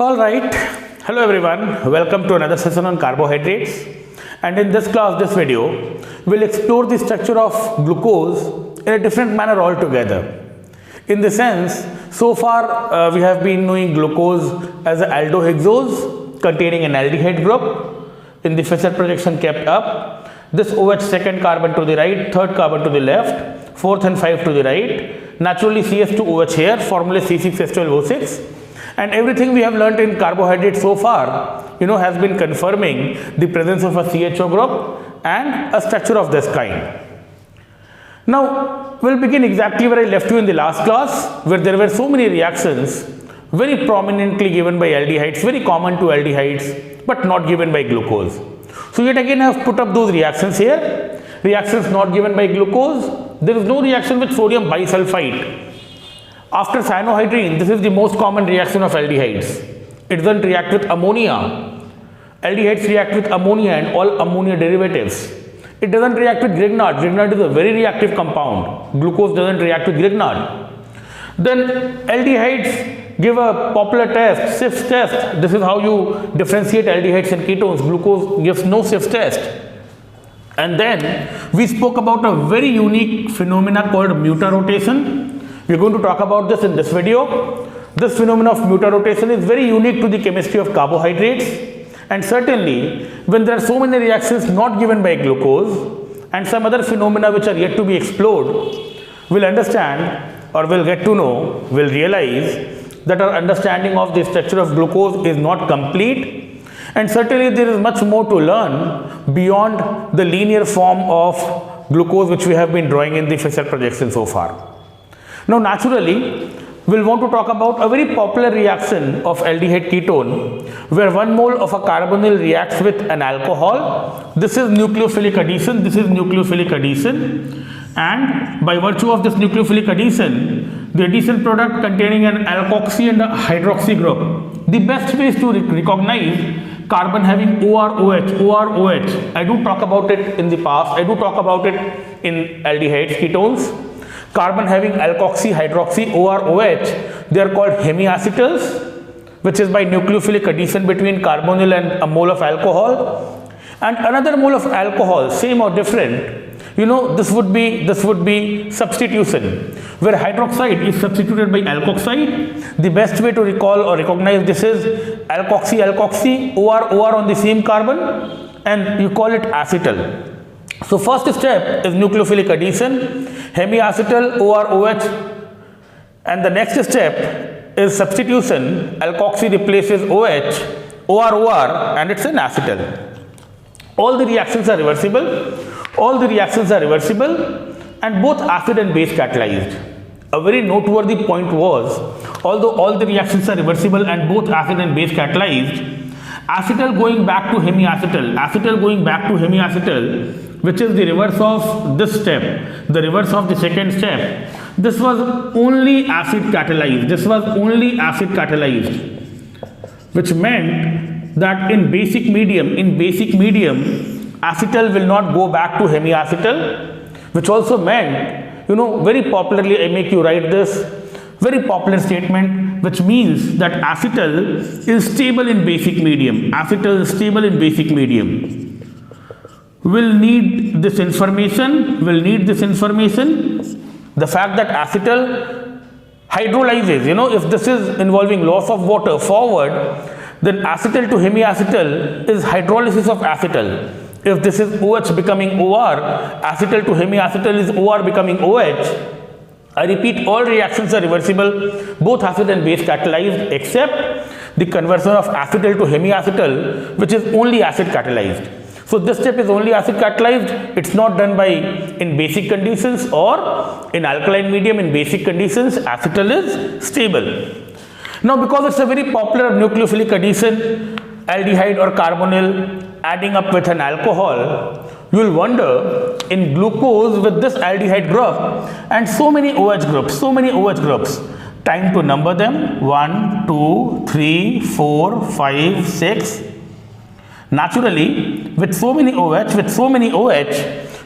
All right, hello everyone, welcome to another session on carbohydrates, and in this class, this video, we'll explore the structure of glucose in a different manner altogether. In the sense, so far we have been knowing glucose as an aldohexose containing an aldehyde group. In the Fischer projection kept up, this OH second carbon to the right, third carbon to the left, fourth and 5 to the right, naturally CS2OH here, formula C6H12O6. And everything we have learnt in carbohydrates so far, has been confirming the presence of a CHO group and a structure of this kind. Now, we'll begin exactly where I left you in the last class, where there were so many reactions very prominently given by aldehydes, very common to aldehydes, but not given by glucose. So, yet again I have put up those reactions here. Reactions not given by glucose, there is no reaction with sodium bisulfite. After cyanohydrine, this is the most common reaction of aldehydes. It doesn't react with ammonia. Aldehydes react with ammonia and all ammonia derivatives. It doesn't react with Grignard. Grignard is a very reactive compound. Glucose doesn't react with Grignard. Then aldehydes give a popular test, Sif's test. This is how you differentiate aldehydes and ketones. Glucose gives no Sif's test. And then we spoke about a very unique phenomena called mutarotation. We are going to talk about this in this video. This phenomenon of mutarotation is very unique to the chemistry of carbohydrates, and certainly when there are so many reactions not given by glucose and some other phenomena which are yet to be explored, we'll understand or we'll get to know, we'll realize that our understanding of the structure of glucose is not complete, and certainly there is much more to learn beyond the linear form of glucose which we have been drawing in the Fischer projection so far. Now, naturally, we'll want to talk about a very popular reaction of aldehyde ketone, where 1 mole of a carbonyl reacts with an alcohol. This is nucleophilic addition. This is nucleophilic addition. And by virtue of this nucleophilic addition, the addition product containing an alkoxy and a hydroxy group. The best way is to recognize carbon having OR-OH. I do talk about it in the past. I do talk about it in aldehydes, ketones. Carbon having alkoxy, hydroxy, OR-OH, they are called hemiacetals, which is by nucleophilic addition between carbonyl and a mole of alcohol. And another mole of alcohol, same or different, this would be substitution, where hydroxide is substituted by alkoxide. The best way to recall or recognize this is alkoxy, OR on the same carbon, and you call it acetal. So, first step is nucleophilic addition, hemiacetal, OR-OH, and the next step is substitution. Alkoxy replaces OH, OR, and it's an acetal. All the reactions are reversible. And both acid and base catalyzed. A very noteworthy point was, although all the reactions are reversible and both acid and base catalyzed, acetal going back to hemiacetal, which is the reverse of this step, the reverse of the second step. This was only acid catalyzed. Which meant that in basic medium, acetal will not go back to hemiacetal, which also meant, very popularly I make you write this very popular statement, which means that acetal is stable in basic medium. Will need this information. The fact that acetal hydrolyzes, if this is involving loss of water forward, then acetal to hemiacetal is hydrolysis of acetal. If this is OH becoming OR, acetal to hemiacetal is OR becoming OH. I repeat, all reactions are reversible, both acid and base catalyzed, except the conversion of acetal to hemiacetal, which is only acid catalyzed. So, this step is only acid catalyzed. It's not done in basic conditions or in alkaline medium. In basic conditions, acetal is stable. Now, because it's a very popular nucleophilic addition, aldehyde or carbonyl adding up with an alcohol, you will wonder, in glucose with this aldehyde group and so many OH groups, time to number them: 1, 2, 3, 4, 5, 6. Naturally, with so many OH,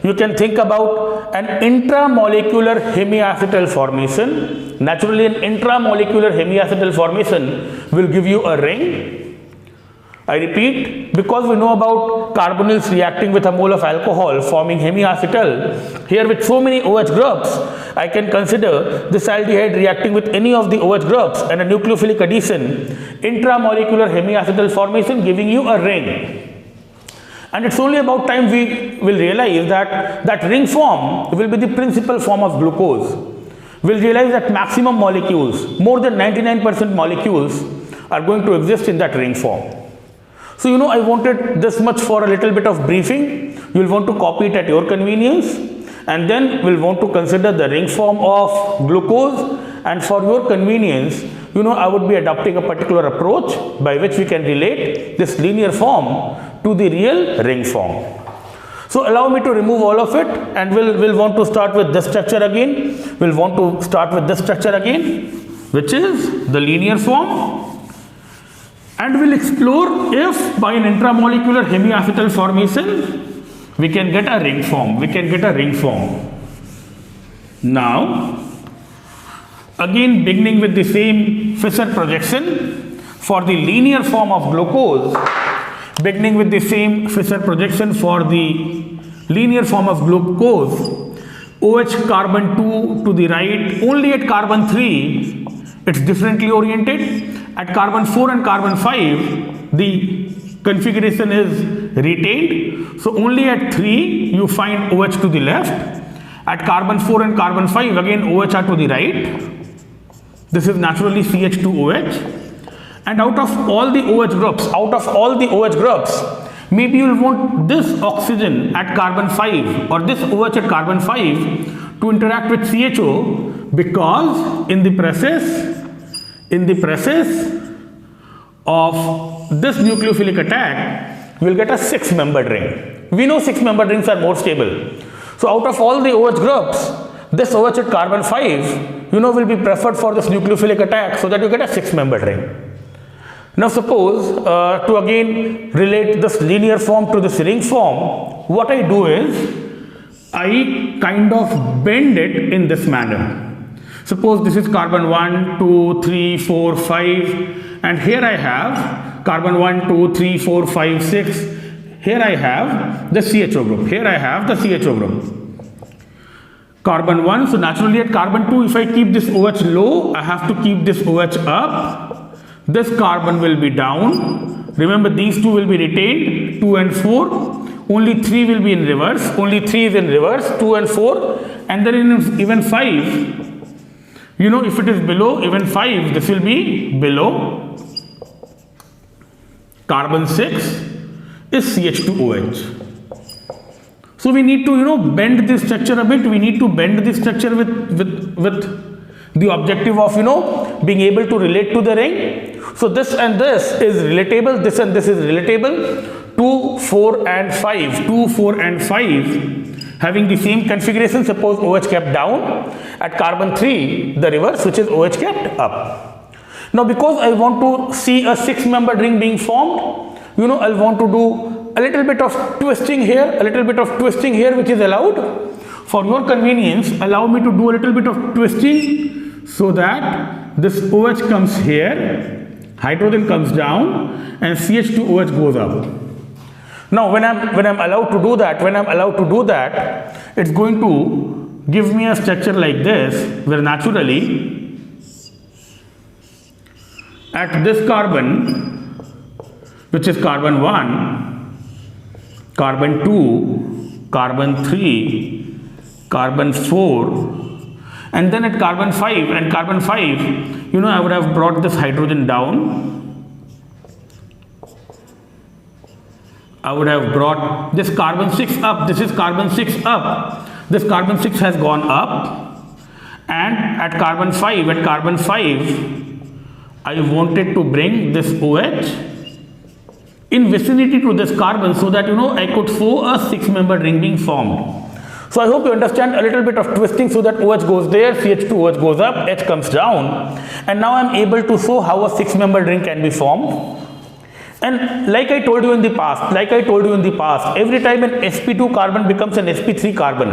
you can think about an intramolecular hemiacetal formation. naturally an intramolecular hemiacetal formation will give you a ring. I repeat, because we know about carbonyls reacting with a mole of alcohol forming hemiacetal, here with so many OH groups, I can consider this aldehyde reacting with any of the OH groups and a nucleophilic addition, intramolecular hemiacetal formation giving you a ring. And it's only about time we will realize that that ring form will be the principal form of glucose. We'll realize that maximum molecules, more than 99% molecules are going to exist in that ring form. So, you know, I wanted this much for a little bit of briefing. You will want to copy it at your convenience, and then we'll want to consider the ring form of glucose, and for your convenience, you know, I would be adopting a particular approach by which we can relate this linear form to the real ring form. So, allow me to remove all of it, and we'll want to start with this structure again. We'll want to start with this structure again, which is the linear form. And we'll explore if by an intramolecular hemiacetal formation we can get a ring form. Now, again beginning with the same Fisher projection for the linear form of glucose, OH carbon 2 to the right, only at carbon 3 it's differently oriented. At carbon 4 and carbon 5, the configuration is retained. So, only at 3 you find OH to the left. At carbon 4 and carbon 5, again OH are to the right. This is naturally CH2OH. And out of all the OH groups, maybe you will want this oxygen at carbon 5 or this OH at carbon 5 to interact with CHO, because in the process of this nucleophilic attack, we will get a 6-membered ring. We know 6-membered rings are more stable. So, out of all the OH groups, this OH at carbon 5, you know, will be preferred for this nucleophilic attack, so that you get a 6-membered ring. Now, suppose to again relate this linear form to this ring form, what I do is I kind of bend it in this manner. Suppose this is carbon 1, 2, 3, 4, 5, and here I have carbon 1, 2, 3, 4, 5, 6. Here I have the CHO group. Carbon 1, so naturally at carbon 2, if I keep this OH low, I have to keep this OH up. This carbon will be down. Remember, these two will be retained, 2 and 4. Only 3 will be in reverse. Only 3 is in reverse, 2 and 4. And then in even 5, you know, if it is below even 5, this will be below. Carbon 6 is CH2OH. So, we need to, you know, bend this structure a bit. We need to bend this structure with the objective of, you know, being able to relate to the ring. So, this and this is relatable. This and this is relatable. 2, 4 and 5. 2, 4 and 5 having the same configuration. Suppose OH kept down. At carbon 3, the reverse, which is OH kept up. Now, because I want to see a 6-membered ring being formed, you know, I'll want to do a little bit of twisting here, which is allowed. For your convenience, allow me to do a little bit of twisting so that this OH comes here, hydrogen comes down, and CH2OH goes up. Now, when I'm allowed to do that, it's going to give me a structure like this, where naturally at this carbon, which is carbon 1, carbon 2, carbon 3, carbon 4, and then at carbon 5 and carbon 5, you know, I would have brought this hydrogen down. I would have brought this carbon 6 up. This is carbon 6 up. This carbon 6 has gone up. And at carbon 5, I wanted to bring this OH in vicinity to this carbon so that, you know, I could show a 6-membered ring being formed. So, I hope you understand a little bit of twisting so that OH goes there, CH2OH goes up, H comes down, and now I am able to show how a 6-membered ring can be formed. And like I told you in the past, every time an sp2 carbon becomes an sp3 carbon,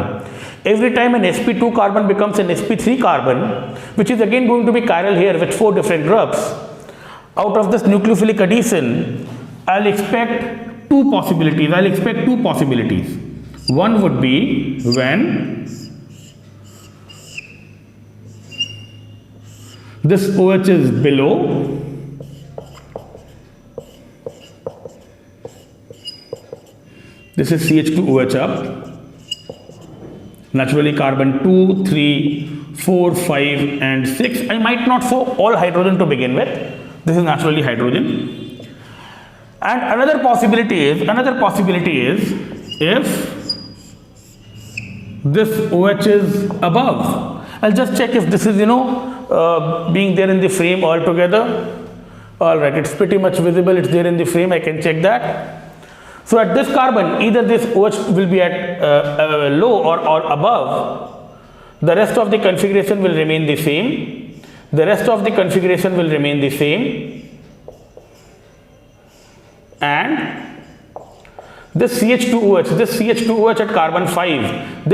every time an sp2 carbon becomes an sp3 carbon, which is again going to be chiral here with 4 different groups, out of this nucleophilic addition, I'll expect two possibilities. One would be when this OH is below, this is CH2OH up, naturally carbon 2, 3, 4, 5 and 6. I might not show all hydrogen to begin with, this is naturally hydrogen. And another possibility is if this OH is above. I'll just check if this is being there in the frame altogether. Alright, it's pretty much visible, it's there in the frame, I can check that. So at this carbon, either this OH will be at low or above. The rest of the configuration will remain the same. And this CH2OH at carbon 5,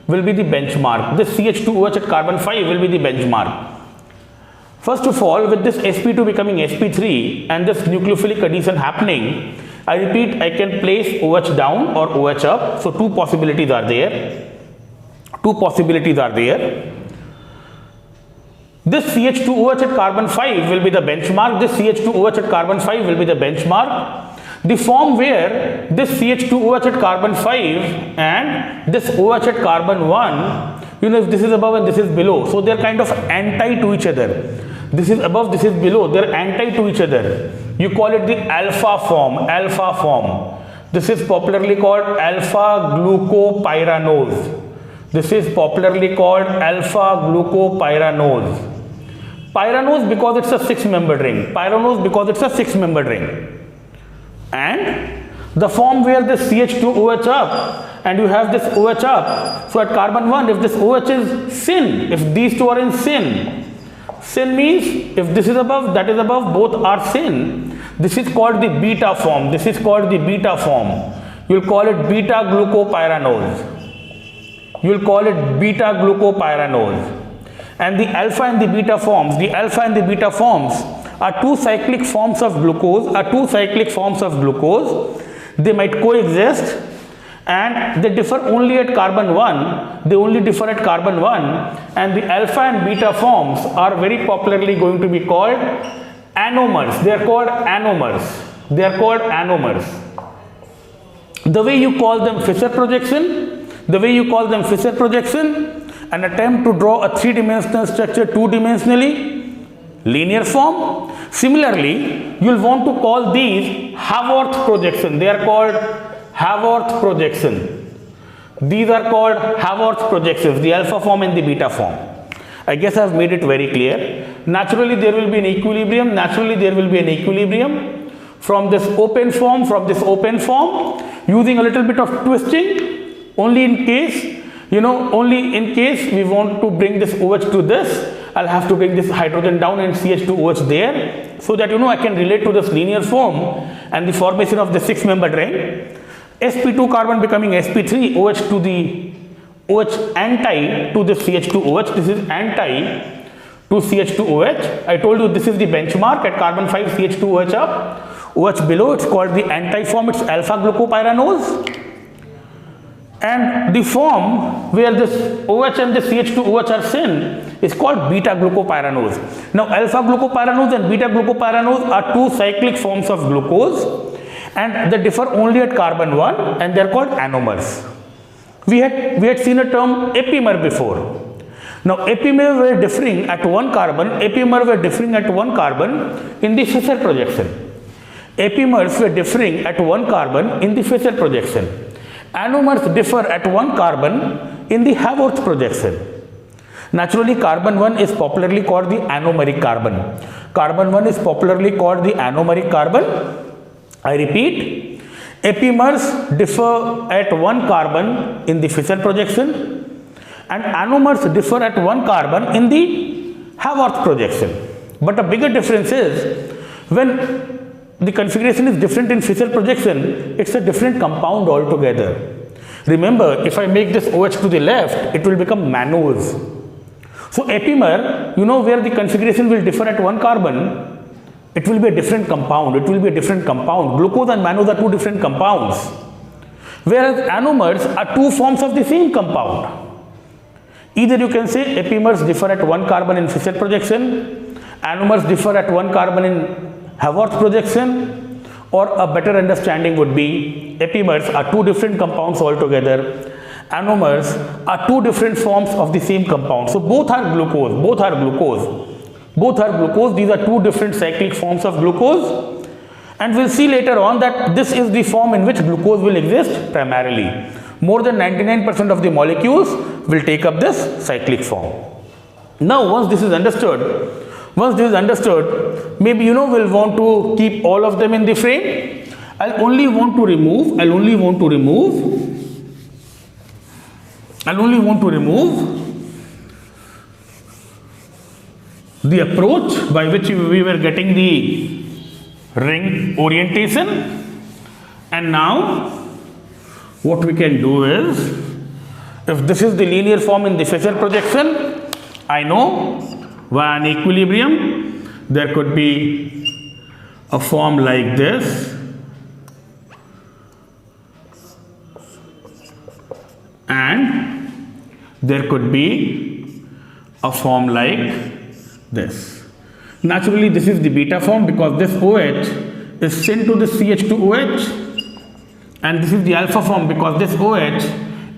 will be the benchmark. This CH2OH at carbon 5 will be the benchmark. First of all, with this sp2 becoming sp3 and this nucleophilic addition happening, I repeat, I can place OH down or OH up. So two possibilities are there. This CH2OH at carbon 5 will be the benchmark. The form where this CH2OH at carbon 5 and this OH at carbon 1, if this is above and this is below, so they are kind of anti to each other. This is above, this is below, they are anti to each other. You call it the alpha form. This is popularly called alpha glucopyranose. Pyranose because it's a 6-membered ring. And the form where this CH2OH up and you have this OH up. So at carbon 1, if this OH is syn, if these two are in syn means if this is above, that is above, both are syn. This is called the beta form. You'll call it beta glucopyranose. And the alpha and the beta forms are two cyclic forms of glucose. They might coexist and they differ only at carbon 1. And the alpha and beta forms are very popularly going to be called anomers. They are called anomers. The way you call them Fischer projection, an attempt to draw a 3-dimensional structure 2-dimensionally, linear form. Similarly, you will want to call these Haworth projection. They are called Haworth projection. These are called Haworth projections, the alpha form and the beta form. I guess I have made it very clear. Naturally, there will be an equilibrium. From this open form, using a little bit of twisting, only in case we want to bring this OH to this, I'll have to bring this hydrogen down and CH2OH there, so that I can relate to this linear form and the formation of the 6-membered ring. sp2 carbon becoming sp3, OH to the OH anti to the CH2OH. This is anti to CH2OH. I told you this is the benchmark at carbon 5, CH2OH up, OH below, it's called the anti form, it's alpha glucopyranose. And the form where this OH and the CH2OH are syn is called beta glucopyranose. Now alpha glucopyranose and beta glucopyranose are two cyclic forms of glucose and they differ only at carbon 1 and they are called anomers. We had seen a term epimer before. Now epimer were differing at one carbon in the Fischer projection. Epimers were differing at one carbon in the Fischer projection. Anomers differ at one carbon in the Haworth projection. Naturally, carbon 1 is popularly called the anomeric carbon. I repeat, epimers differ at one carbon in the Fischer projection and anomers differ at one carbon in the Haworth projection. But a bigger difference is When the configuration is different in facial projection, it's a different compound altogether. Remember, if I make this OH to the left, it will become mannose. So epimer, you know where the configuration will differ at one carbon, it will be a different compound. It will be a different compound. Glucose and mannose are two different compounds. Whereas anomers are two forms of the same compound. Either you can say epimers differ at one carbon in facial projection, anomers differ at one carbon in Haworth projection, or a better understanding would be epimers are two different compounds altogether. Anomers are two different forms of the same compound. So both are glucose, both are glucose. Both are glucose. These are two different cyclic forms of glucose, and we'll see later on that this is the form in which glucose will exist primarily. More than 99% of the molecules will take up this cyclic form. Now once this is understood, maybe we'll want to keep all of them in the frame. I'll only want to remove the approach by which we were getting the ring orientation, and now what we can do is, if this is the linear form in the facial projection, I know via an equilibrium there could be a form like this, and there could be a form like this. Naturally, this is the beta form because this OH is sent to the CH2OH, and this is the alpha form because this OH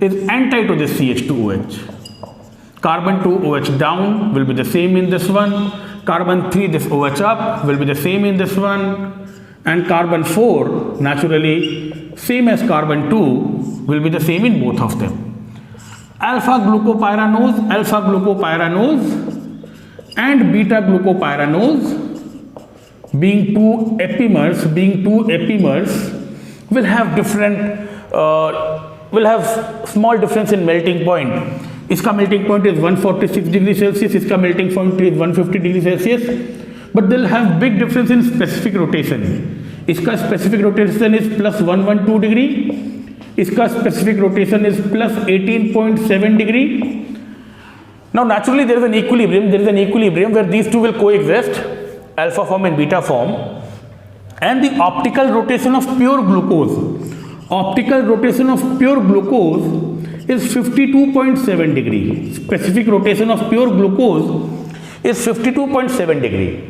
is anti to this CH2OH. Carbon 2 OH down will be the same in this one, carbon 3 this OH up will be the same in this one, and carbon 4 naturally same as carbon 2 will be the same in both of them. Alpha glucopyranose and beta glucopyranose being two epimers will have different will have small difference in melting point. इसका melting point is 146 degrees Celsius, इसका melting point is 150 degrees Celsius, but they'll have big difference in specific rotation. इसका specific rotation is plus 112 degree, इसका specific rotation is plus 18.7 degree. Now naturally there is an equilibrium where these two will coexist, alpha form and beta form, and the optical rotation of pure glucose is 52.7 degree. Specific rotation of pure glucose is 52.7 degree.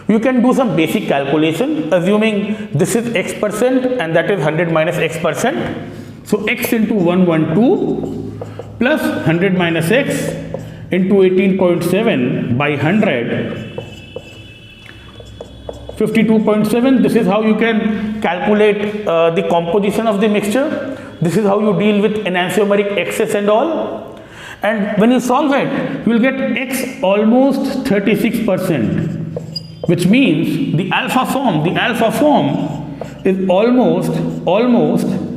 You can do some basic calculation assuming this is x% and that is 100 minus x%. So x into 112 plus 100 minus x into 18.7 by 100, 52.7. This is how you can calculate the composition of the mixture. This is how you deal with enantiomeric excess and all. And when you solve it, you will get x almost 36%, which means the alpha form is almost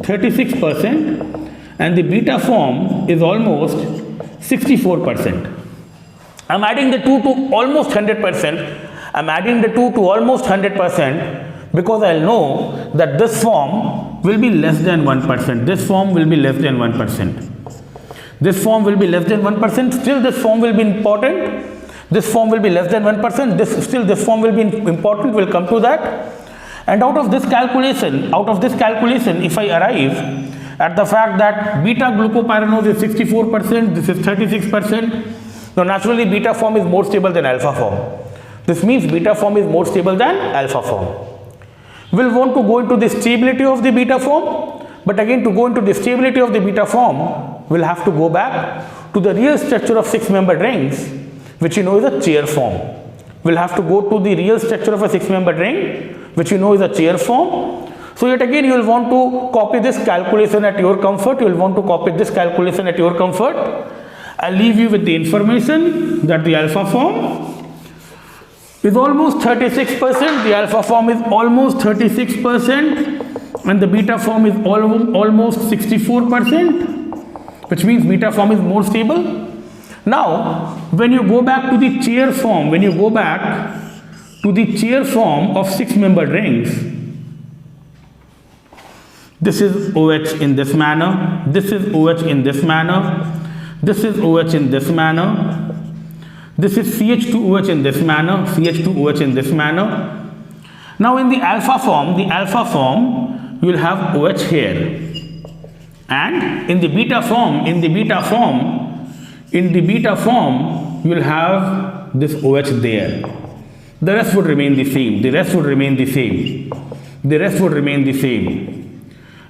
36%, and the beta form is almost 64%. I'm adding the two to almost 100%. Because I'll know that this form will be less than 1%. This form will be less than 1%. Still this form will be important. This form will be less than 1%. This form will be important. We'll come to that. And out of this calculation, if I arrive at the fact that beta glucopyranose is 64%, this is 36%. Now naturally beta form is more stable than alpha form. This means beta form is more stable than alpha form. We'll want to go into the stability of the beta form, but again to go into the stability of the beta form, we'll have to go back to the real structure of 6-membered rings, which is a chair form. We'll have to go to the real structure of a 6-membered ring, which is a chair form. So yet again you will want to copy this calculation at your comfort. I'll leave you with the information that the alpha form is almost 36%, the alpha form is almost 36%, and the beta form is almost 64%, which means beta form is more stable. Now, when you go back to the chair form, to the chair form of 6-membered rings. This is OH in this manner, this is OH in this manner, this is OH in this manner, this is CH2OH in this manner, CH2OH in this manner. Now in the alpha form, you will have OH here, and in the beta form, you will have this OH there. The rest would remain the same.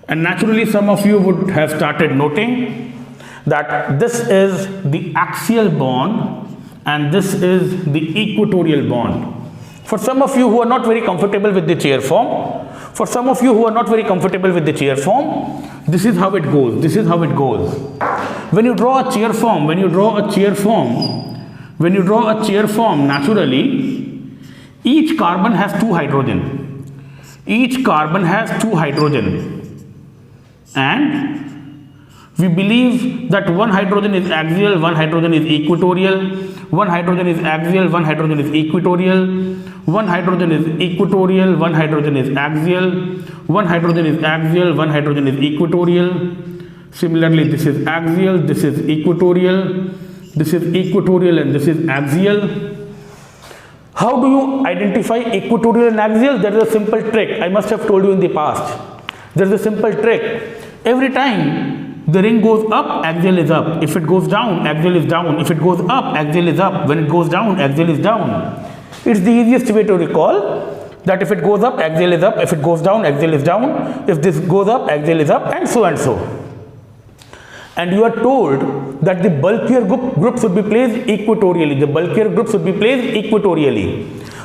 And naturally, some of you would have started noting that this is the axial bond and this is the equatorial bond. For some of you who are not very comfortable with the chair form, this is how it goes. When you draw a chair form, naturally, each carbon has two hydrogen. And we believe that one hydrogen is axial, one hydrogen is equatorial, one hydrogen is axial, one hydrogen is equatorial, one hydrogen is equatorial, one hydrogen is axial, one hydrogen is axial, one hydrogen is equatorial. Similarly, this is axial, this is equatorial, this is equatorial, and this is axial. How do you identify equatorial and axial? There is a simple trick. I must have told you in the past. There is a simple trick. Every time the ring goes up, axial is up. If it goes down, axial is down. If it goes up, axial is up. When it goes down, axial is down. It's the easiest way to recall that if it goes up, axial is up. If it goes down, axial is down. If this goes up, axial is up, and so and so. And you are told that the bulkier group should be placed equatorially.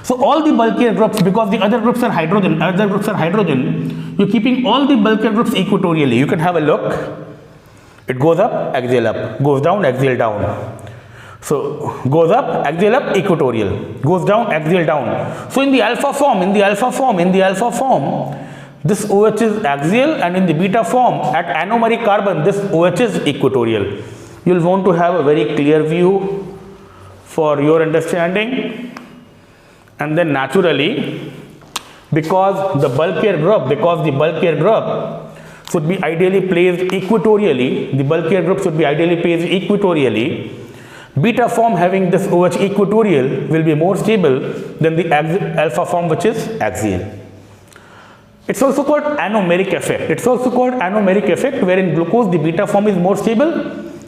So all the bulkier groups, because the other groups are hydrogen, you're keeping all the bulkier groups equatorially. You can have a look. It goes up, axial up. Goes down, axial down. So goes up, axial up, equatorial. Goes down, axial down. So in the alpha form, this OH is axial, and in the beta form, at anomeric carbon, this OH is equatorial. You will want to have a very clear view for your understanding. And then naturally, because the bulkier group should be ideally placed equatorially, beta form having this OH equatorial will be more stable than the alpha form, which is axial. It's also called anomeric effect. Wherein glucose, the beta form is more stable.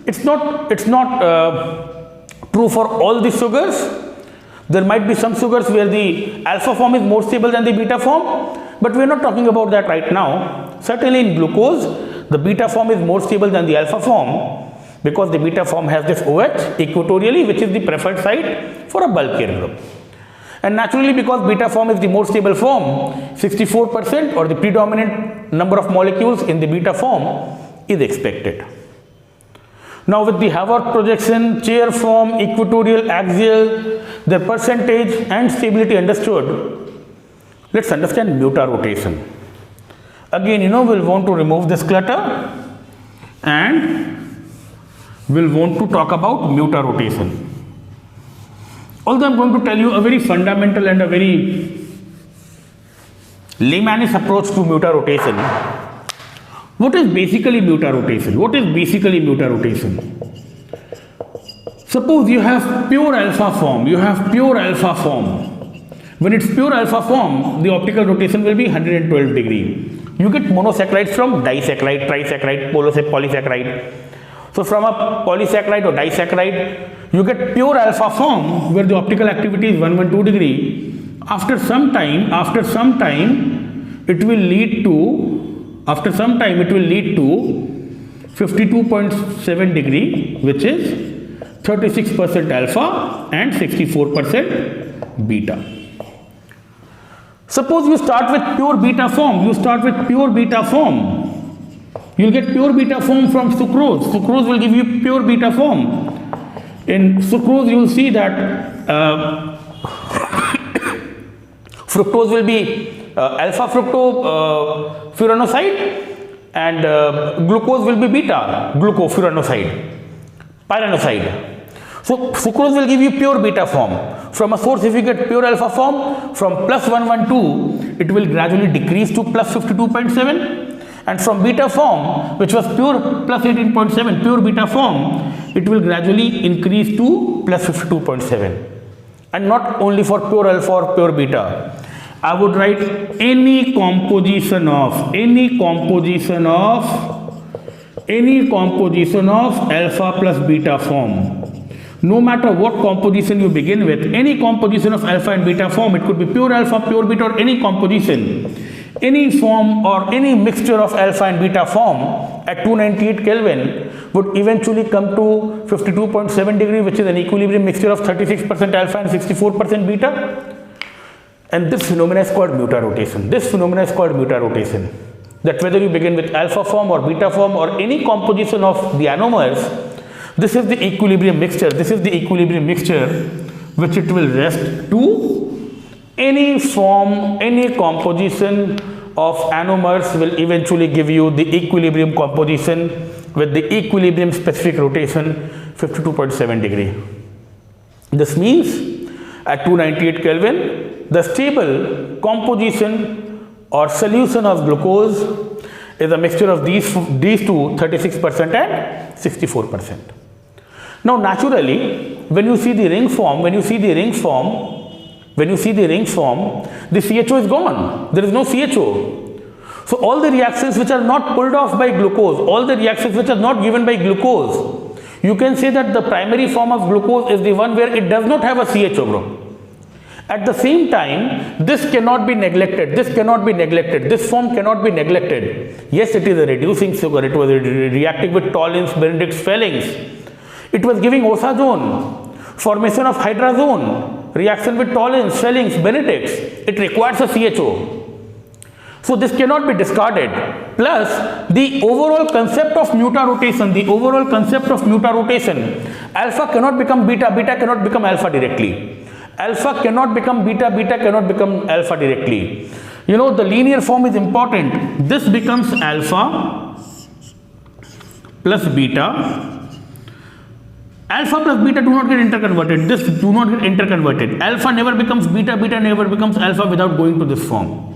It's not true for all the sugars. There might be some sugars where the alpha form is more stable than the beta form, but we are not talking about that right now. Certainly in glucose, the beta form is more stable than the alpha form because the beta form has this OH equatorially, which is the preferred site for a bulkier group. And naturally, because beta form is the more stable form, 64% or the predominant number of molecules in the beta form is expected. Now with the Haworth projection, chair form, equatorial, axial, their percentage and stability understood, let's understand mutarotation. Again, we'll want to remove this clutter and we'll want to talk about mutarotation. Although I'm going to tell you a very fundamental and a very layman's approach to mutarotation. What is basically mutarotation? Suppose you have pure alpha form. When it's pure alpha form, the optical rotation will be 112 degree. You get monosaccharides from disaccharide, trisaccharide, polysaccharide. So from a polysaccharide or disaccharide, you get pure alpha form where the optical activity is 112 degree. After some time, it will lead to 52.7 degree, which is 36% alpha and 64% beta. Suppose you start with pure beta form. You'll get pure beta form from sucrose. Sucrose will give you pure beta form. In sucrose, you will see that fructose will be alpha fructofuranoside and glucose will be beta glucofuranoside, pyranoside. So sucrose will give you pure beta form. From a source, if you get pure alpha form, from plus 112, it will gradually decrease to plus 52.7. And from beta form, which was pure plus 18.7, pure beta form, it will gradually increase to plus 52.7. And not only for pure alpha or pure beta. I would write any composition of alpha plus beta form. No matter what composition you begin with, any composition of alpha and beta form, it could be pure alpha, pure beta, or any composition, any form or any mixture of alpha and beta form at 298 Kelvin would eventually come to 52.7 degree, which is an equilibrium mixture of 36% alpha and 64% beta. And this phenomena is called mutarotation. That whether you begin with alpha form or beta form or any composition of the anomers, this is the equilibrium mixture. Which it will rest to. Any form, any composition of anomers will eventually give you the equilibrium composition with the equilibrium specific rotation 52.7 degree. This means at 298 Kelvin, the stable composition or solution of glucose is a mixture of these two, 36% and 64%. Now naturally, when you see the ring form, the CHO is gone. There is no CHO. So all the reactions which are not pulled off by glucose, all the reactions which are not given by glucose, you can say that the primary form of glucose is the one where it does not have a CHO group. At the same time, this cannot be neglected. This form cannot be neglected. Yes, it is a reducing sugar. It was reacting with toluenes, benedicts, phelings. It was giving osazone, formation of hydrazone, reaction with toluenes, phelings, benedicts. It requires a CHO. So this cannot be discarded. Plus, the overall concept of mutarotation, alpha cannot become beta, beta cannot become alpha directly. Alpha cannot become beta, beta cannot become alpha directly. You know, the linear form is important. This becomes alpha plus beta. Alpha plus beta do not get interconverted. This do not get interconverted. Alpha never becomes beta, beta never becomes alpha without going to this form.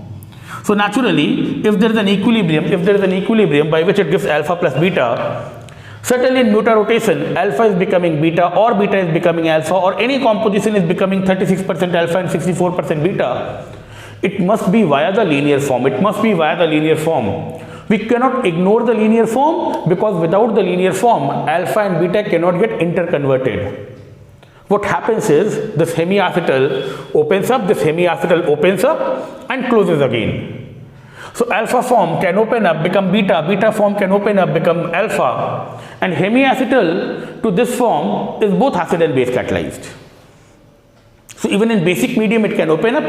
So naturally, if there is an equilibrium by which it gives alpha plus beta, certainly in mutarotation, alpha is becoming beta or beta is becoming alpha or any composition is becoming 36% alpha and 64% beta. It must be via the linear form. We cannot ignore the linear form because without the linear form, alpha and beta cannot get interconverted. What happens is this hemiacetal opens up and closes again. So alpha form can open up, become beta, beta form can open up, become alpha, and hemiacetal to this form is both acid and base catalyzed. So even in basic medium it can open up,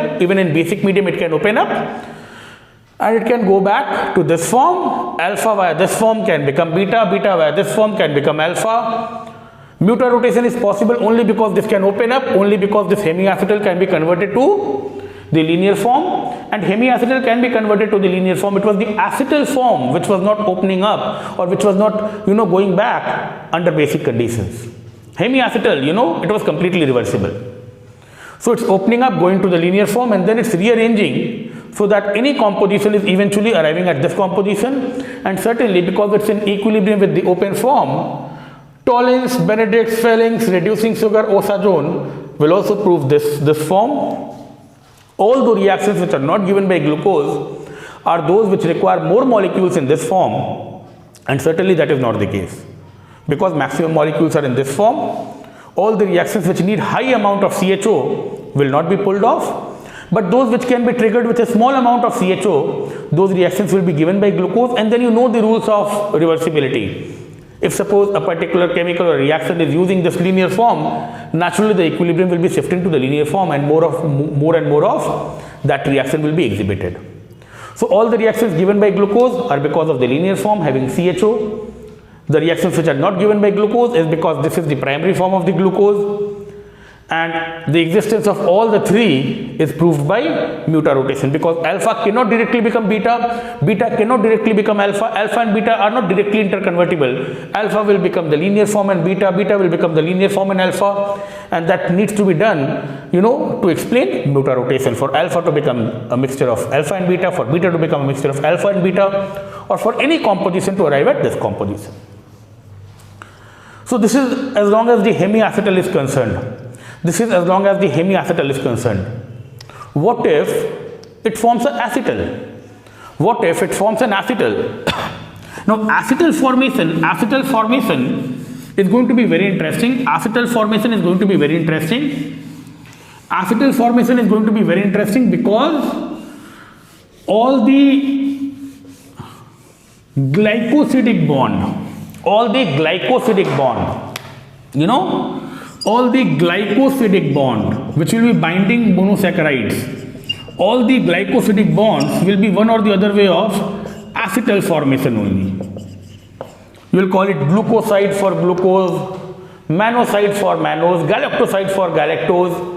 and it can go back to this form. Alpha via this form can become beta, beta via this form can become alpha. Mutarotation is possible only because this can open up, only because this hemiacetal can be converted to the linear form, and hemiacetal can be converted to the linear form. It was the acetal form which was not opening up or which was not, going back under basic conditions. Hemiacetal, it was completely reversible. So it's opening up, going to the linear form, and then it's rearranging so that any composition is eventually arriving at this composition. And certainly because it's in equilibrium with the open form, toluenes, benedicts, phelings, reducing sugar, osazone will also prove this form. All the reactions which are not given by glucose are those which require more molecules in this form, and certainly that is not the case. Because maximum molecules are in this form, all the reactions which need high amount of CHO will not be pulled off, but those which can be triggered with a small amount of CHO, those reactions will be given by glucose, and then the rules of reversibility. If suppose a particular chemical or reaction is using this linear form, naturally the equilibrium will be shifting to the linear form, and more and more of that reaction will be exhibited. So all the reactions given by glucose are because of the linear form having CHO. The reactions which are not given by glucose is because this is the primary form of the glucose. and the existence of all the three is proved by mutarotation, because alpha cannot directly become beta, beta cannot directly become alpha, alpha and beta are not directly interconvertible. Alpha will become the linear form in beta, beta will become the linear form in alpha, and that needs to be done, to explain mutarotation, for alpha to become a mixture of alpha and beta, for beta to become a mixture of alpha and beta, or for any composition to arrive at this composition. So this is as long as the hemiacetal is concerned. This is as long as the hemiacetal is concerned. What if it forms an acetal? What if it forms an acetal? Now acetal formation is going to be very interesting. Acetal formation is going to be very interesting. Acetal formation is going to be very interesting because all the glycosidic bond, all the glycosidic bond which will be binding monosaccharides, all the glycosidic bonds will be one or the other way of acetal formation only. You will call it glucoside for glucose, mannoside for mannose, galactoside for galactose.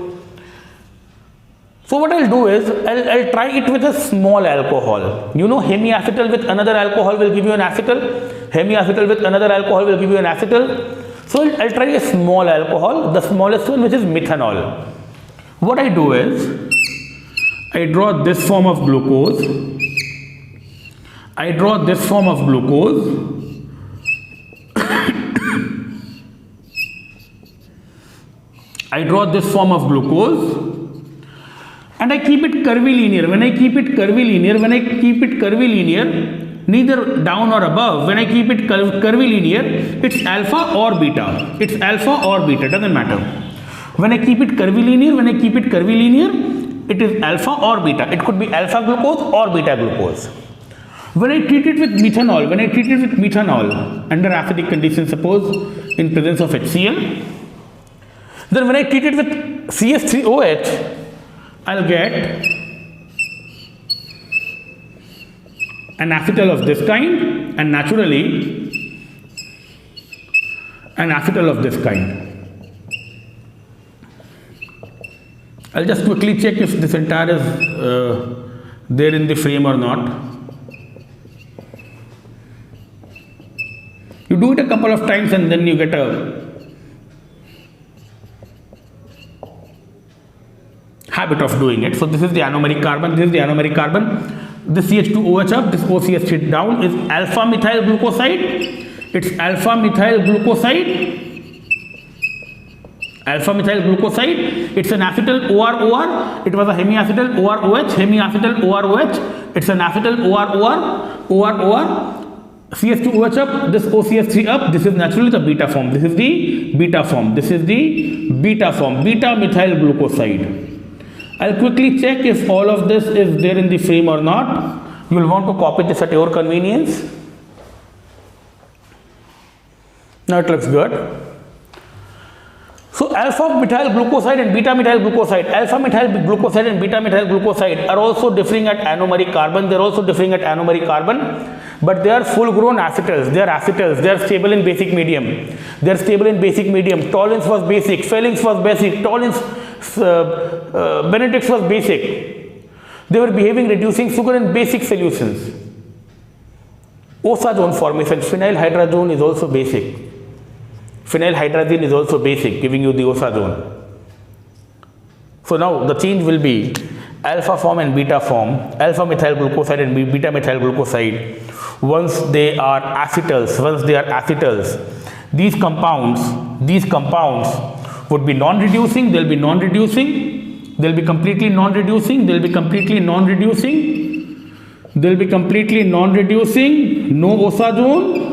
So what I'll do is, I'll try it with a small alcohol. Hemiacetal with another alcohol will give you an acetal. Hemiacetal with another alcohol will give you an acetal. So I'll try a small alcohol, the smallest one, which is methanol. What I do is, I draw this form of glucose. I draw this form of glucose. I draw this form of glucose. And I keep it curvy linear. When I keep it curvy linear, neither down or above, when I keep it curvy linear, it's alpha or beta. It's alpha or beta, doesn't matter. When I keep it curvy linear, it is alpha or beta. It could be alpha glucose or beta glucose. When I treat it with methanol, under acidic conditions, suppose in presence of HCl, then when I treat it with CS3OH, I'll get an acetal of this kind, and naturally an acetal of this kind. I'll just quickly check if this entire is there in the frame or not. You do it a couple of times and then you get a habit of doing it. So this is the anomeric carbon, this CH2OH up, this OCH3 down is alpha methyl glucoside. It's alpha methyl glucoside. It's an acetal OR. It was a hemiacetal OR-OH, It's an acetal OR. CH2OH up, this OCH3 up, this is naturally the beta form. This is the beta form, beta methyl glucoside. I'll quickly check if all of this is there in the frame or not. You will want to copy this at your convenience. Now it looks good. So alpha methyl glucoside and beta methyl glucoside, are also differing at anomeric carbon. But they are full grown acetals. They are stable in basic medium. Tollens was basic, Fehling's was basic, Benedict's was basic. They were behaving reducing sugar in basic solutions. Osazone formation, phenylhydrazone is also basic. Phenylhydrazine is also basic, giving you the osazone. So now the change will be alpha form and beta form, alpha methyl glucoside and beta methyl glucoside. Once they are acetals, these compounds would be non-reducing, they'll be completely non-reducing, no osazone,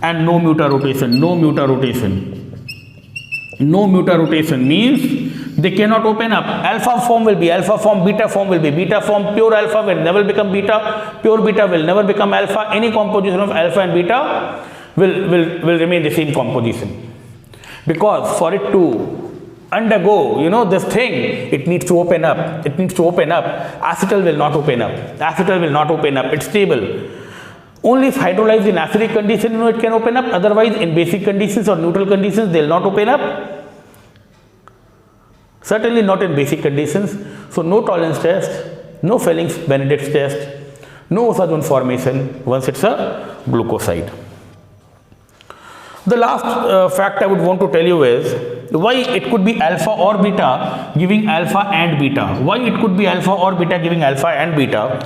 and no mutarotation means they cannot open up. Alpha form will be alpha form, beta form will be beta form, pure alpha will never become beta, pure beta will never become alpha. Any composition of alpha and beta will remain the same composition, because for it to undergo this thing, it needs to open up. Acetal will not open up, it's stable. Only if hydrolyzed in acidic condition, it can open up. Otherwise, in basic conditions or neutral conditions, they will not open up. Certainly not in basic conditions. So, no tolerance test, no Fellings-Benedict's test, no osazone formation once it's a glucoside. The last fact I would want to tell you is why it could be alpha or beta giving alpha and beta. Why it could be alpha or beta giving alpha and beta?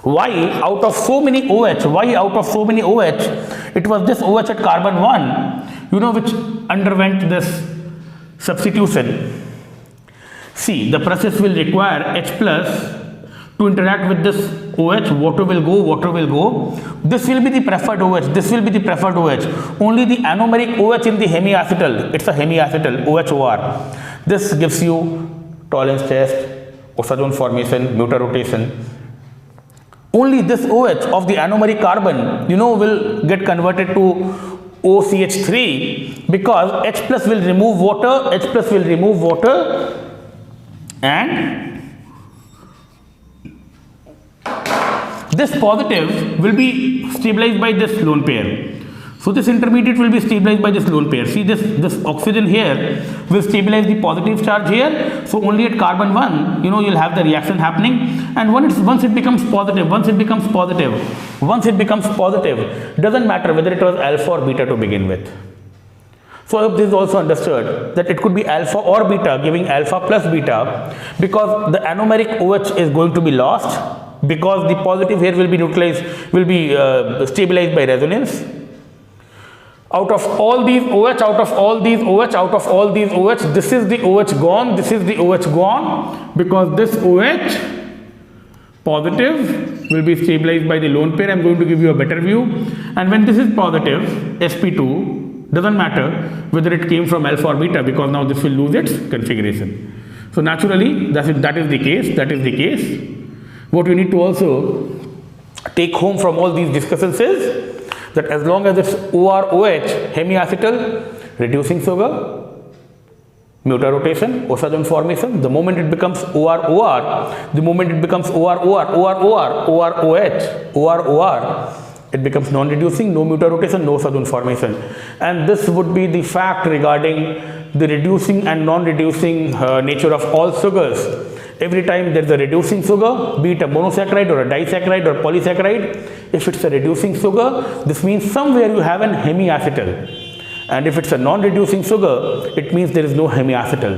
Why out of so many OH, it was this OH at carbon 1, which underwent this substitution. See, the process will require H plus to interact with this OH, water will go. This will be the preferred OH, Only the anomeric OH in the hemiacetal, it's a hemiacetal, OHOR. This gives you tolerance test, osazone formation, mutarotation. Only this OH of the anomeric carbon, will get converted to OCH3 because H plus will remove water, and this positive will be stabilized by this lone pair. So, this intermediate will be stabilized by this lone pair. See, this oxygen here will stabilize the positive charge here. So, only at carbon 1, you'll have the reaction happening, and once it becomes positive, doesn't matter whether it was alpha or beta to begin with. So, I hope this is also understood that it could be alpha or beta giving alpha plus beta because the anomeric OH is going to be lost because the positive here will be stabilized by resonance. Out of all these OH, this is the OH gone, because this OH positive will be stabilized by the lone pair. I am going to give you a better view, and when this is positive, sp2, doesn't matter whether it came from alpha or beta because now this will lose its configuration. So, naturally that is the case. What you need to also take home from all these discussions is that as long as it's OR-OH, hemiacetal, reducing sugar, mutarotation, osazone formation, the moment it becomes OR-OR, OR-OH, it becomes non-reducing, no mutarotation, no osazone formation. And this would be the fact regarding the reducing and non-reducing nature of all sugars. Every time there is a reducing sugar, be it a monosaccharide or a disaccharide or polysaccharide, if it's a reducing sugar, this means somewhere you have an hemiacetal. And if it's a non-reducing sugar, it means there is no hemiacetal.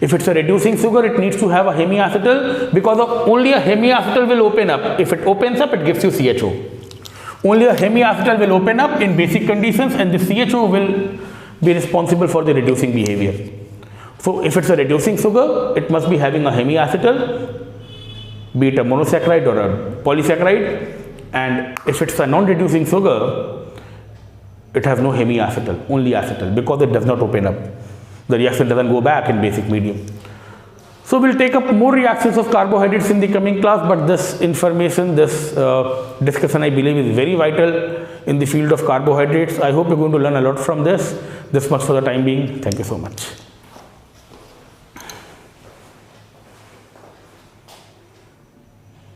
If it's a reducing sugar, it needs to have a hemiacetal because only a hemiacetal will open up. If it opens up, it gives you CHO. Only a hemiacetal will open up in basic conditions, and the CHO will be responsible for the reducing behavior. So, if it's a reducing sugar, it must be having a hemiacetal, be it a monosaccharide or a polysaccharide, and if it's a non-reducing sugar, it has no hemiacetal, only acetal, because it does not open up. The reaction doesn't go back in basic medium. So, we will take up more reactions of carbohydrates in the coming class, but this information, this discussion I believe is very vital in the field of carbohydrates. I hope you are going to learn a lot from this. This much for the time being. Thank you so much.